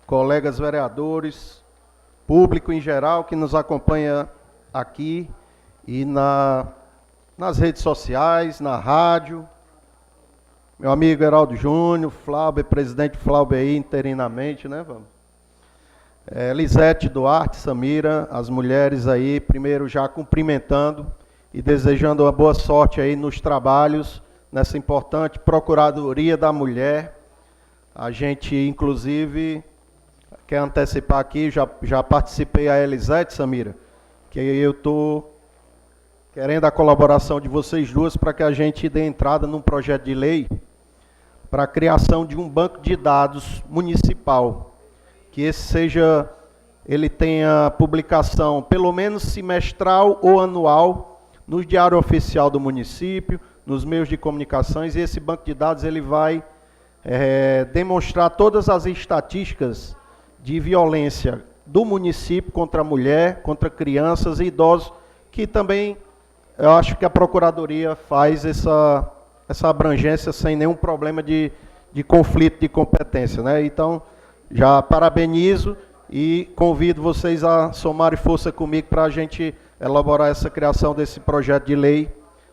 Colegas vereadores, público em geral que nos acompanha aqui e nas redes sociais, na rádio. Meu amigo Heraldo Júnior, Flauber, presidente Flauber aí interinamente, né? Lisete Duarte, Samira, as mulheres aí, primeiro já cumprimentando e desejando uma boa sorte aí nos trabalhos, nessa importante Procuradoria da Mulher. A gente, inclusive, quer antecipar aqui, já participei a Elisete, Samira, que eu estou querendo a colaboração de vocês duas para que a gente dê entrada num projeto de lei para a criação de um banco de dados municipal, que ele tenha publicação pelo menos semestral ou anual no Diário Oficial do município, nos meios de comunicações, e esse banco de dados ele vai demonstrar todas as estatísticas de violência do município contra a mulher, contra crianças e idosos, que também eu acho que a Procuradoria faz essa abrangência sem nenhum problema de conflito de competência, né? Então, já parabenizo e convido vocês a somarem força comigo para a gente elaborar essa criação desse projeto de lei,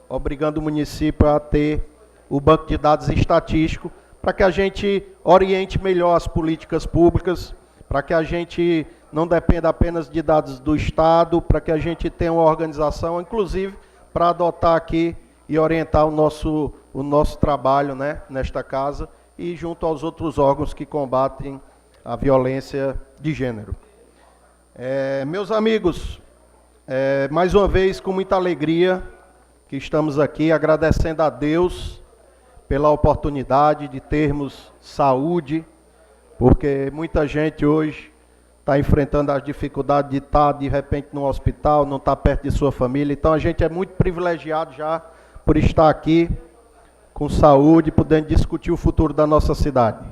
obrigando o município a ter o banco de dados estatístico, para que a gente oriente melhor as políticas públicas, para que a gente não dependa apenas de dados do Estado, para que a gente tenha uma organização, inclusive, para adotar aqui e orientar o nosso trabalho, né, nesta casa e junto aos outros órgãos que combatem a violência de gênero. Meus amigos, mais uma vez, com muita alegria que estamos aqui, agradecendo a Deus pela oportunidade de termos saúde, porque muita gente hoje está enfrentando as dificuldades de estar, de repente, no hospital, não estar perto de sua família. Então, a gente é muito privilegiado já por estar aqui com saúde, podendo discutir o futuro da nossa cidade.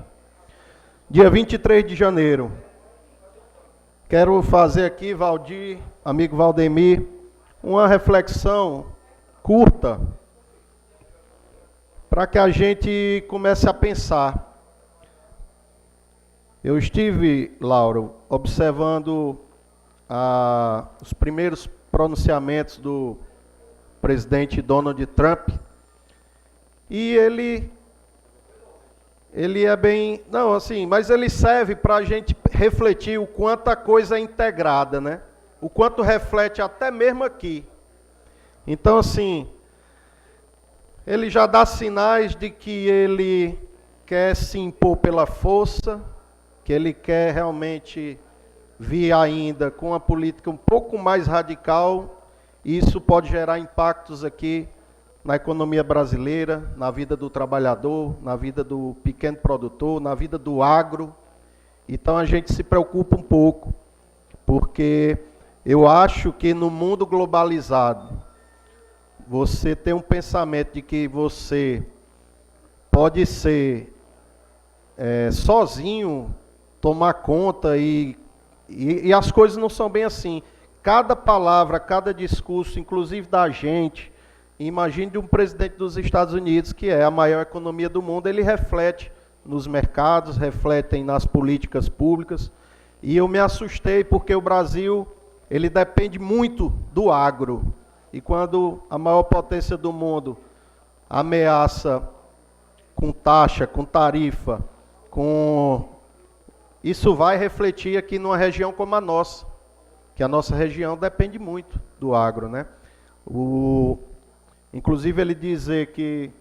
Dia 23 de janeiro, quero fazer aqui, Valdir, amigo Valdemir, uma reflexão curta, para que a gente comece a pensar. Eu estive, Lauro, observando os primeiros pronunciamentos do presidente Donald Trump, e ele é bem... Não, assim, mas ele serve para a gente refletir o quanto a coisa é integrada, né? O quanto reflete até mesmo aqui. Então, assim, ele já dá sinais de que ele quer se impor pela força, que ele quer realmente vir ainda com uma política um pouco mais radical, e isso pode gerar impactos aqui na economia brasileira, na vida do trabalhador, na vida do pequeno produtor, na vida do agro. Então a gente se preocupa um pouco, porque eu acho que no mundo globalizado, você tem um pensamento de que você pode ser sozinho, tomar conta e as coisas não são bem assim. Cada palavra, cada discurso, inclusive da gente, imagine de um presidente dos Estados Unidos, que é a maior economia do mundo, ele reflete nos mercados, refletem nas políticas públicas, e eu me assustei porque o Brasil, ele depende muito do agro, e quando a maior potência do mundo ameaça com taxa, com tarifa, isso vai refletir aqui numa região como a nossa, que a nossa região depende muito do agro, né? Inclusive ele dizer que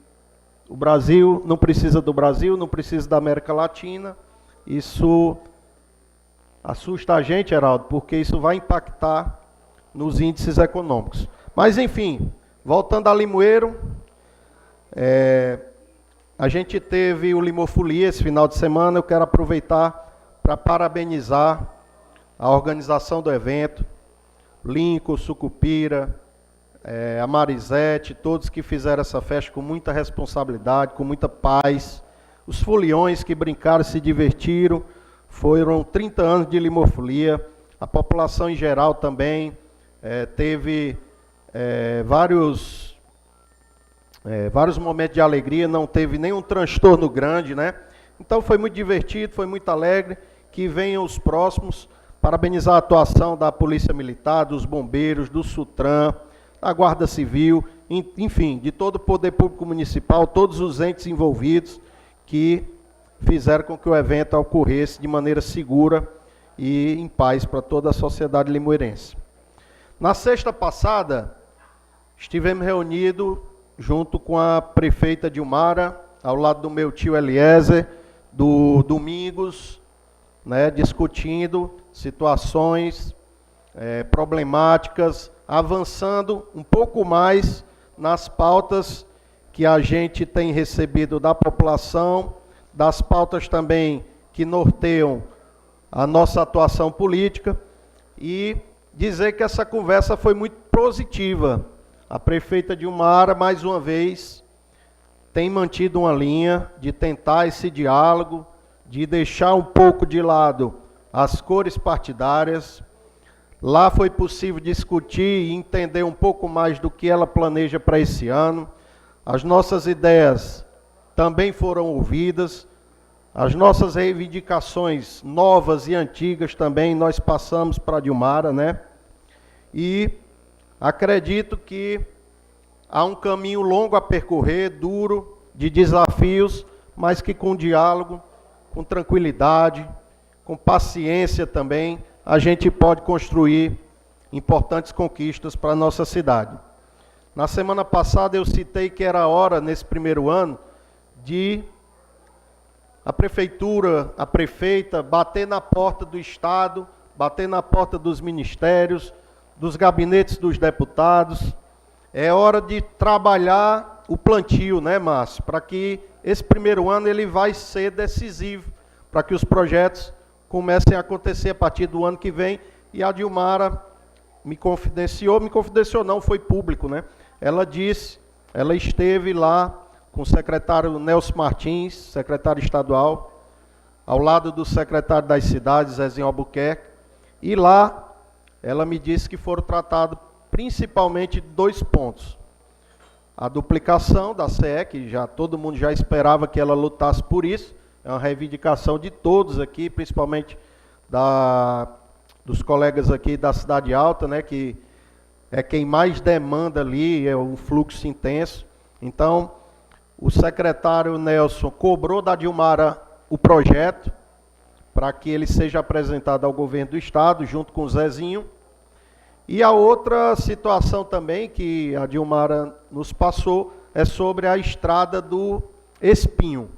o Brasil não precisa do Brasil, não precisa da América Latina, isso assusta a gente, Heraldo, porque isso vai impactar nos índices econômicos. Mas, enfim, voltando a Limoeiro, a gente teve o Limofolia esse final de semana. Eu quero aproveitar para parabenizar a organização do evento, Lincoln, Sucupira, a Marisete, todos que fizeram essa festa com muita responsabilidade, com muita paz. Os foliões que brincaram, se divertiram, foram 30 anos de Limofolia. A população em geral também teve vários momentos de alegria, não teve nenhum transtorno grande, né? Então foi muito divertido, foi muito alegre, que venham os próximos, parabenizar a atuação da Polícia Militar, dos bombeiros, do SUTRAN, da Guarda Civil, enfim, de todo o Poder Público Municipal, todos os entes envolvidos que fizeram com que o evento ocorresse de maneira segura e em paz para toda a sociedade limoeirense. Na sexta passada, estivemos reunidos junto com a prefeita Dilmara, ao lado do meu tio Eliezer, do Domingos, né, discutindo situações problemáticas, avançando um pouco mais nas pautas que a gente tem recebido da população, das pautas também que norteiam a nossa atuação política, e dizer que essa conversa foi muito positiva. A prefeita Dilmara, mais uma vez, tem mantido uma linha de tentar esse diálogo, de deixar um pouco de lado as cores partidárias. Lá foi possível discutir e entender um pouco mais do que ela planeja para esse ano. As nossas ideias também foram ouvidas, as nossas reivindicações novas e antigas também nós passamos para a Dilmara, né? E acredito que há um caminho longo a percorrer, duro, de desafios, mas que com diálogo, com tranquilidade, com paciência também, a gente pode construir importantes conquistas para a nossa cidade. Na semana passada eu citei que era hora, nesse primeiro ano, de a prefeitura, a prefeita, bater na porta do Estado, bater na porta dos ministérios, dos gabinetes dos deputados. É hora de trabalhar o plantio, né, Márcio? Para que esse primeiro ano ele vai ser decisivo, para que os projetos comecem a acontecer a partir do ano que vem. E a Dilmara me confidenciou não, foi público, né? Ela disse, ela esteve lá com o secretário Nelson Martins, secretário estadual, ao lado do secretário das cidades, Zezinho Albuquerque, e lá ela me disse que foram tratados principalmente 2 pontos. A duplicação da CE, que todo mundo já esperava que ela lutasse por isso, é uma reivindicação de todos aqui, principalmente dos colegas aqui da Cidade Alta, né, que é quem mais demanda ali, é um fluxo intenso. Então, o secretário Nelson cobrou da Dilmara o projeto para que ele seja apresentado ao governo do Estado, junto com o Zezinho. E a outra situação também que a Dilmara nos passou é sobre a estrada do Espinho.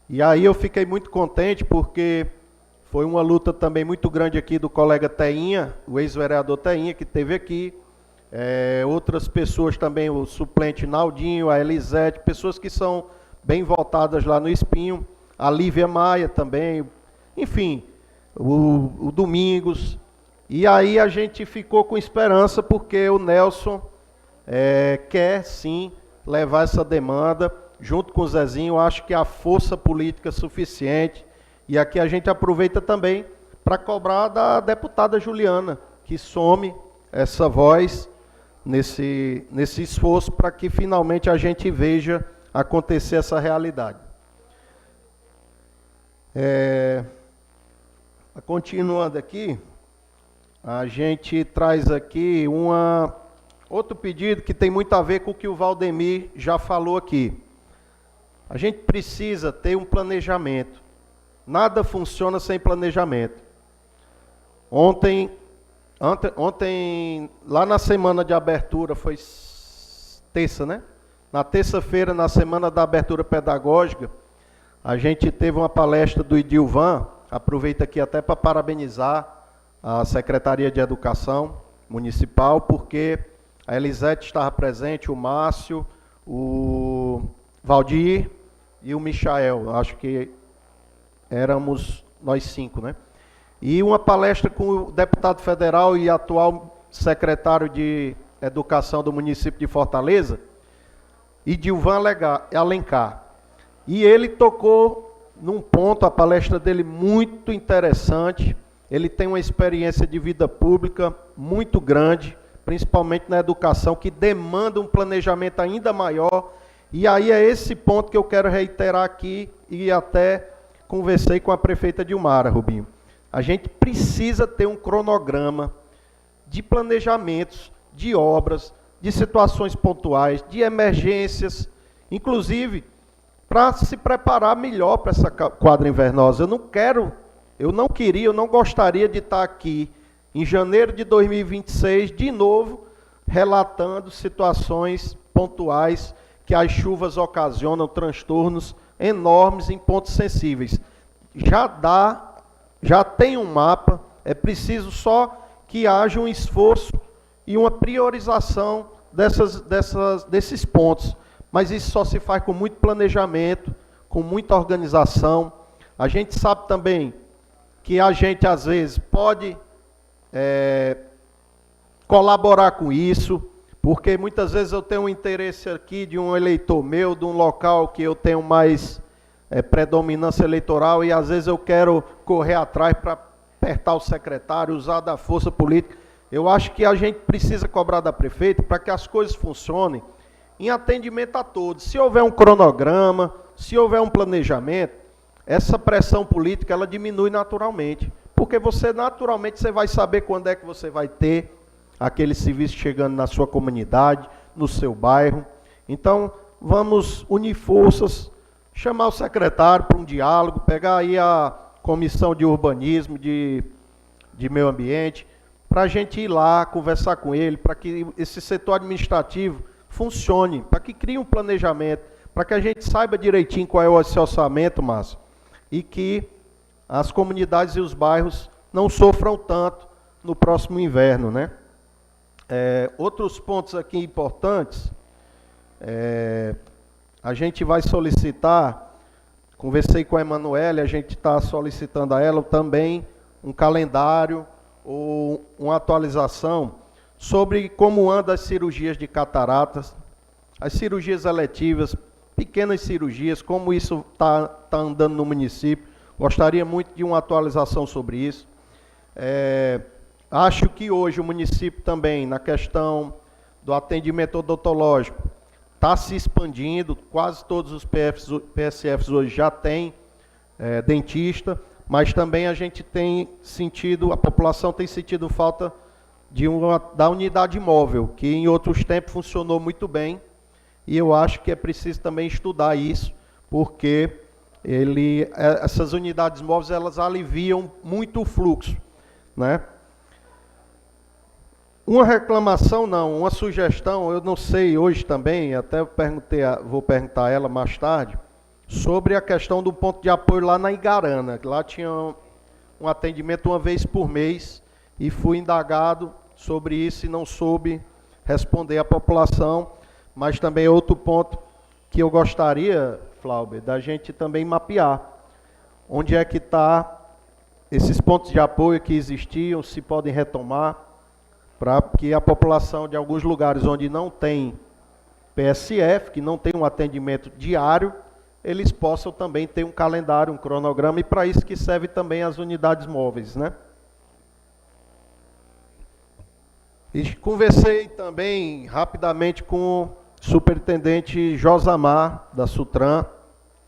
E aí eu fiquei muito contente porque foi uma luta também muito grande aqui do colega Teinha, o ex-vereador Teinha, que esteve aqui. Outras pessoas também, o suplente Naldinho, a Elisete, pessoas que são bem voltadas lá no Espinho, a Lívia Maia também, enfim, o Domingos. E aí a gente ficou com esperança porque o Nelson quer sim levar essa demanda junto com o Zezinho. Acho que há força política suficiente. E aqui a gente aproveita também para cobrar da deputada Juliana, que some essa voz nesse esforço para que finalmente a gente veja acontecer essa realidade. Continuando aqui, a gente traz aqui outro pedido que tem muito a ver com o que o Valdemir já falou aqui. A gente precisa ter um planejamento. Nada funciona sem planejamento. Ontem, lá na semana de abertura, foi terça, né? Na terça-feira, na semana da abertura pedagógica, a gente teve uma palestra do Idilvan, aproveito aqui até para parabenizar a Secretaria de Educação Municipal, porque a Elisete estava presente, o Márcio, o Valdir e o Michael, acho que éramos nós 5, né? E uma palestra com o deputado federal e atual secretário de Educação do município de Fortaleza, Idilvan Alencar. E ele tocou num ponto, a palestra dele muito interessante. Ele tem uma experiência de vida pública muito grande, principalmente na educação, que demanda um planejamento ainda maior. E aí é esse ponto que eu quero reiterar aqui e até conversei com a prefeita Dilmara, Rubinho. A gente precisa ter um cronograma de planejamentos, de obras, de situações pontuais, de emergências, inclusive para se preparar melhor para essa quadra invernosa. Eu não gostaria de estar aqui em janeiro de 2026, de novo, relatando situações pontuais que as chuvas ocasionam transtornos enormes em pontos sensíveis. Já tem um mapa, é preciso só que haja um esforço e uma priorização desses pontos. Mas isso só se faz com muito planejamento, com muita organização. A gente sabe também que a gente, às vezes, pode colaborar com isso, porque muitas vezes eu tenho um interesse aqui de um eleitor meu, de um local que eu tenho mais predominância eleitoral, e às vezes eu quero correr atrás para apertar o secretário, usar da força política. Eu acho que a gente precisa cobrar da prefeita para que as coisas funcionem em atendimento a todos. Se houver um cronograma, se houver um planejamento, essa pressão política ela diminui naturalmente, porque naturalmente você vai saber quando é que você vai ter aquele serviço chegando na sua comunidade, no seu bairro. Então, vamos unir forças, chamar o secretário para um diálogo, pegar aí a comissão de urbanismo, de meio ambiente, para a gente ir lá, conversar com ele, para que esse setor administrativo funcione, para que crie um planejamento, para que a gente saiba direitinho qual é esse orçamento, Márcio, e que as comunidades e os bairros não sofram tanto no próximo inverno, né? Outros pontos aqui importantes, a gente vai solicitar, conversei com a Emanuele, a gente está solicitando a ela também um calendário ou uma atualização sobre como andam as cirurgias de cataratas, as cirurgias eletivas, pequenas cirurgias, como isso está andando no município. Gostaria muito de uma atualização sobre isso. Acho que hoje o município também, na questão do atendimento odontológico, está se expandindo, quase todos os PSFs hoje já têm dentista, mas também a gente tem sentido, a população tem sentido falta da unidade móvel, que em outros tempos funcionou muito bem, e eu acho que é preciso também estudar isso, porque essas unidades móveis elas aliviam muito o fluxo, né? Uma reclamação não, uma sugestão, eu não sei hoje também, até vou perguntar a ela mais tarde, sobre a questão do ponto de apoio lá na Igarana, que lá tinha um atendimento uma vez por mês, e fui indagado sobre isso e não soube responder à população, mas também outro ponto que eu gostaria, Flauber, da gente também mapear, onde é que está esses pontos de apoio que existiam, se podem retomar, para que a população de alguns lugares onde não tem PSF, que não tem um atendimento diário, eles possam também ter um calendário, um cronograma, e para isso que serve também as unidades móveis, né? E conversei também rapidamente com o superintendente Josamar, da Sutran,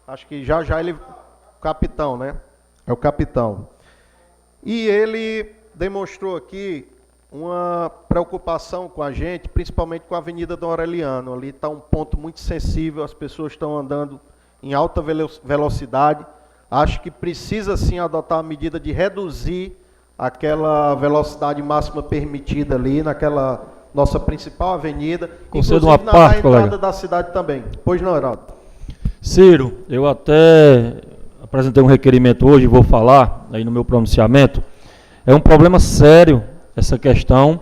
acho que já ele, o capitão, né? É o capitão. E ele demonstrou aqui uma preocupação com a gente, principalmente com a Avenida Dom Aureliano. Ali está um ponto muito sensível, as pessoas estão andando em alta velocidade. Acho que precisa sim adotar a medida de reduzir aquela velocidade máxima permitida ali, naquela nossa principal avenida, inclusive uma parte, na entrada colega da cidade também. Pois não, Heraldo? Ciro, eu até apresentei um requerimento hoje, vou falar aí no meu pronunciamento. É um problema sério essa questão,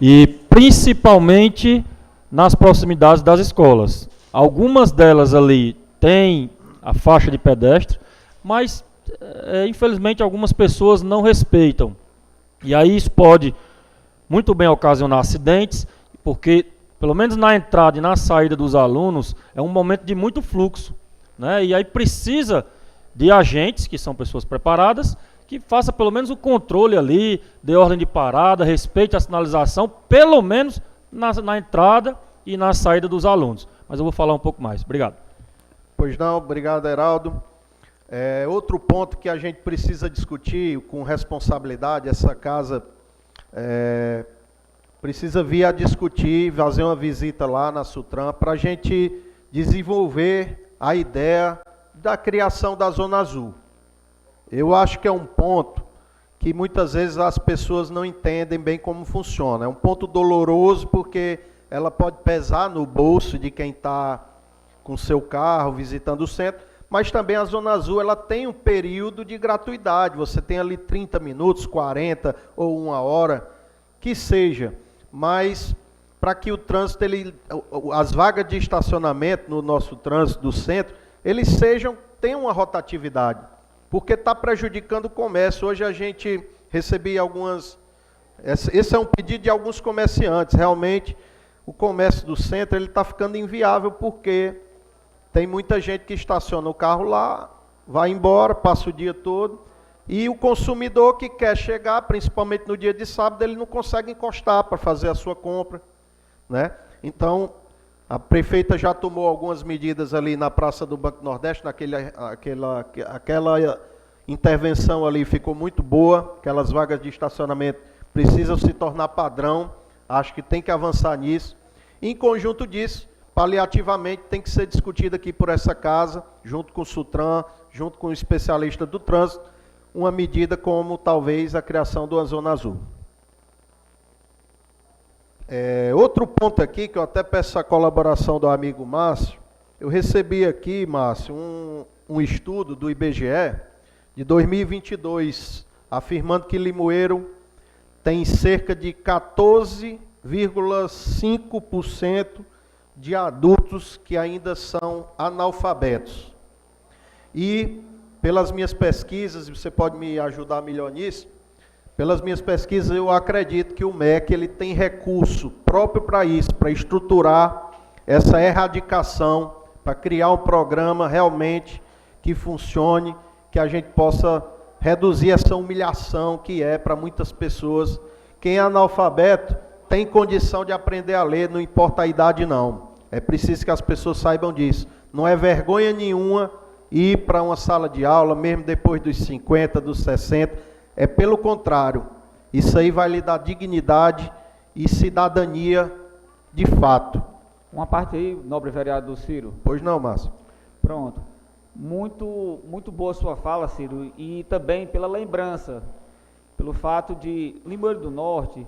e principalmente nas proximidades das escolas. Algumas delas ali têm a faixa de pedestre, mas infelizmente algumas pessoas não respeitam. E aí isso pode muito bem ocasionar acidentes, porque pelo menos na entrada e na saída dos alunos é um momento de muito fluxo, né? E aí precisa de agentes, que são pessoas preparadas, que faça pelo menos o controle ali, dê ordem de parada, respeite a sinalização, pelo menos na entrada e na saída dos alunos. Mas eu vou falar um pouco mais. Obrigado. Pois não, obrigado, Heraldo. Outro ponto que a gente precisa discutir com responsabilidade, essa casa precisa vir a discutir, fazer uma visita lá na Sutran, para a gente desenvolver a ideia da criação da Zona Azul. Eu acho que é um ponto que muitas vezes as pessoas não entendem bem como funciona. É um ponto doloroso porque ela pode pesar no bolso de quem está com seu carro visitando o centro, mas também a Zona Azul ela tem um período de gratuidade. Você tem ali 30 minutos, 40 ou 1 hora, que seja. Mas para que o trânsito, as vagas de estacionamento no nosso trânsito do centro, eles tenham uma rotatividade, porque está prejudicando o comércio. Hoje a gente recebia esse é um pedido de alguns comerciantes. Realmente o comércio do centro está ficando inviável, porque tem muita gente que estaciona o carro lá, vai embora, passa o dia todo, e o consumidor que quer chegar, principalmente no dia de sábado, ele não consegue encostar para fazer a sua compra, né? Então, a prefeita já tomou algumas medidas ali na Praça do Banco Nordeste, aquela intervenção ali ficou muito boa, aquelas vagas de estacionamento precisam se tornar padrão, acho que tem que avançar nisso. Em conjunto disso, paliativamente, tem que ser discutido aqui por essa casa, junto com o Sutran, junto com o especialista do trânsito, uma medida como talvez a criação de uma Zona Azul. Outro ponto aqui, que eu até peço a colaboração do amigo Márcio, eu recebi aqui, Márcio, um estudo do IBGE de 2022, afirmando que Limoeiro tem cerca de 14,5% de adultos que ainda são analfabetos. E, pelas minhas pesquisas, você pode me ajudar melhor nisso, pelas minhas pesquisas eu acredito que o MEC ele tem recurso próprio para isso, para estruturar essa erradicação, para criar um programa realmente que funcione, que a gente possa reduzir essa humilhação que é para muitas pessoas. Quem é analfabeto tem condição de aprender a ler, não importa a idade não. É preciso que as pessoas saibam disso. Não é vergonha nenhuma ir para uma sala de aula, mesmo depois dos 50, dos 60, é pelo contrário. Isso aí vai lhe dar dignidade e cidadania de fato. Uma parte aí, nobre vereador Ciro. Pois não, Márcio. Pronto. Muito boa sua fala, Ciro, e também pela lembrança, pelo fato de Limoeiro do Norte,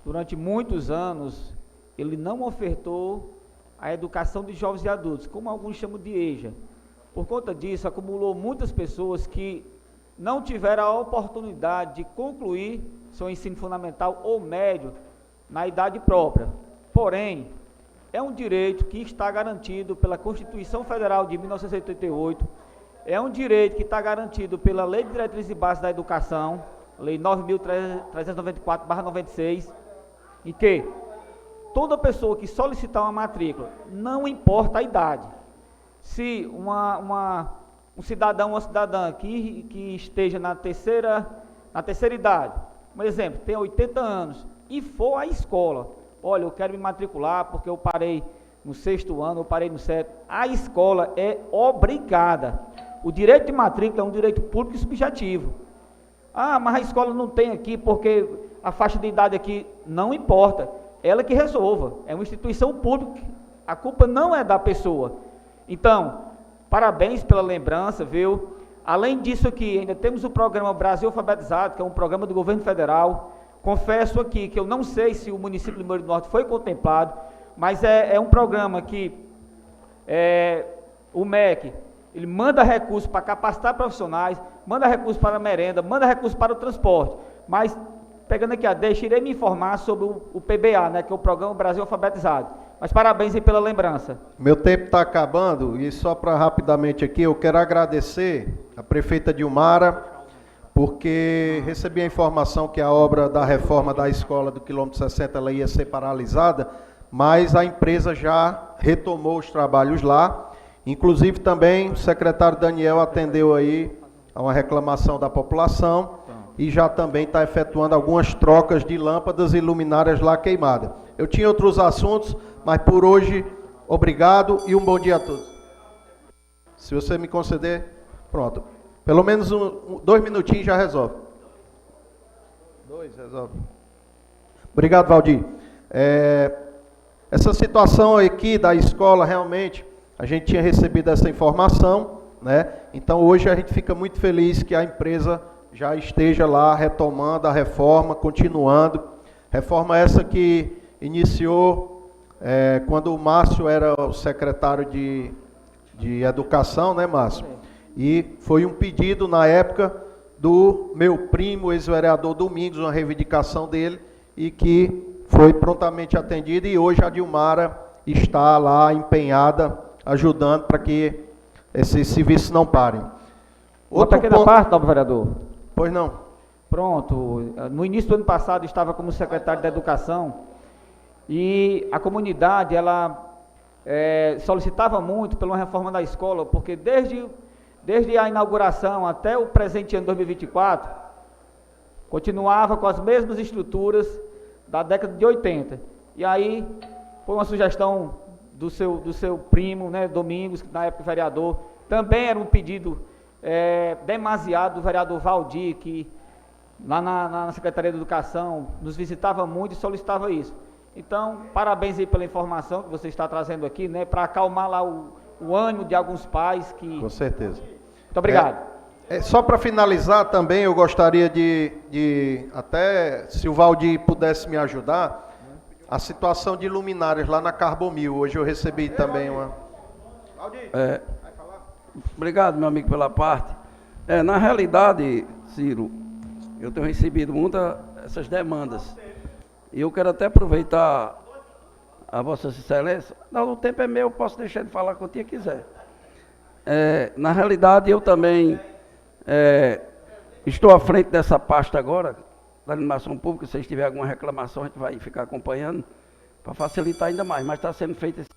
durante muitos anos, ele não ofertou a educação de jovens e adultos, como alguns chamam de EJA. Por conta disso, acumulou muitas pessoas que não tiveram a oportunidade de concluir seu ensino fundamental ou médio na idade própria. Porém, é um direito que está garantido pela Constituição Federal de 1988, é um direito que está garantido pela Lei de Diretrizes e Bases da Educação, Lei 9.394/96, e que toda pessoa que solicitar uma matrícula, não importa a idade, se um cidadão ou uma cidadã que esteja na terceira idade, um exemplo, tem 80 anos, e for à escola, olha, eu quero me matricular porque eu parei no 6º ano, eu parei no 7º, a escola é obrigada. O direito de matrícula é um direito público e subjetivo. Ah, mas a escola não tem aqui porque a faixa de idade aqui, não importa, ela que resolva, é uma instituição pública, a culpa não é da pessoa. Então, parabéns pela lembrança, viu? Além disso aqui, ainda temos o programa Brasil Alfabetizado, que é um programa do governo federal. Confesso aqui que eu não sei se o município de Limoeiro do Norte foi contemplado, mas é um programa que o MEC, ele manda recursos para capacitar profissionais, manda recursos para a merenda, manda recursos para o transporte, mas, pegando aqui a deixa, irei me informar sobre o PBA, né, que é o Programa Brasil Alfabetizado. Mas parabéns aí pela lembrança. Meu tempo está acabando, e só para rapidamente aqui, eu quero agradecer a prefeita Dilmara, porque recebi a informação que a obra da reforma da escola do quilômetro 60 ela ia ser paralisada, mas a empresa já retomou os trabalhos lá. Inclusive também o secretário Daniel atendeu aí a uma reclamação da população e já também está efetuando algumas trocas de lâmpadas e luminárias lá queimadas. Eu tinha outros assuntos, mas por hoje, obrigado e um bom dia a todos. Se você me conceder... Pronto. Pelo menos 2 minutinhos já resolve. 2 resolve. Obrigado, Valdir. Essa situação aqui da escola, realmente, a gente tinha recebido essa informação, né? Então, hoje a gente fica muito feliz que a empresa já esteja lá retomando a reforma, continuando. Reforma essa que iniciou quando o Márcio era o secretário de Educação, né, Márcio? E foi um pedido, na época, do meu primo, ex-vereador Domingos, uma reivindicação dele, e que foi prontamente atendida, e hoje a Dilmara está lá empenhada, ajudando para que esses serviços não parem. Uma pequena parte, nobre vereador. Pois não. Pronto. No início do ano passado, eu estava como secretário da Educação, e a comunidade, ela solicitava muito pela reforma da escola, porque desde a inauguração até o presente ano 2024, continuava com as mesmas estruturas da década de 80. E aí, foi uma sugestão do seu primo, né, Domingos, que na época vereador, também era um pedido demasiado do vereador Valdir, que lá na Secretaria de Educação nos visitava muito e solicitava isso. Então, parabéns aí pela informação que você está trazendo aqui, né, para acalmar lá o ânimo de alguns pais que... Com certeza. Muito obrigado. Só para finalizar também, eu gostaria de até, se o Valdir pudesse me ajudar, a situação de luminárias lá na Carbomil. Hoje eu recebi também uma... Valdir, vai falar? Obrigado, meu amigo, pela parte. Na realidade, Ciro, eu tenho recebido muitas essas demandas. E eu quero até aproveitar a Vossa Excelência. Não, o tempo é meu, eu posso deixar de falar quando eu quiser. Na realidade, eu também estou à frente dessa pasta agora, da iluminação pública. Se vocês tiverem alguma reclamação, a gente vai ficar acompanhando, para facilitar ainda mais. Mas está sendo feito esse